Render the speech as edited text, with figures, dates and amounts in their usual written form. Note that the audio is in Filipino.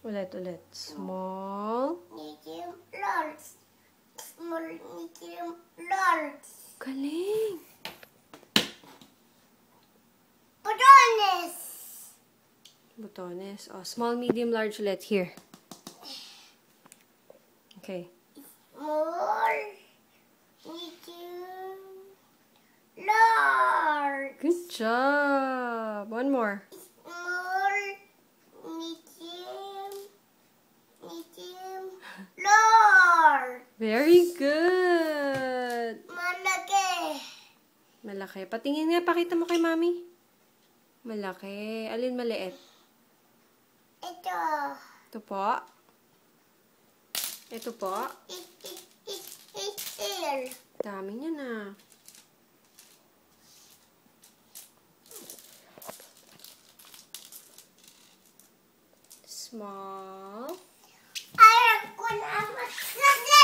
Ulit. Small. Medium, large. Small, medium, large. Galing. Botones. Botones. Oh, small, medium, large ulit. Here. Okay. Small, medium, large. Good job. One more. Small, medium, large. Very good. Malaki. Malaki. Patingin nga. Pakita mo kay Mami. Malaki. Alin maliit? Ito. Ito po. Ito po. Dami niya na. Small. Ayaw ko na magsasabi.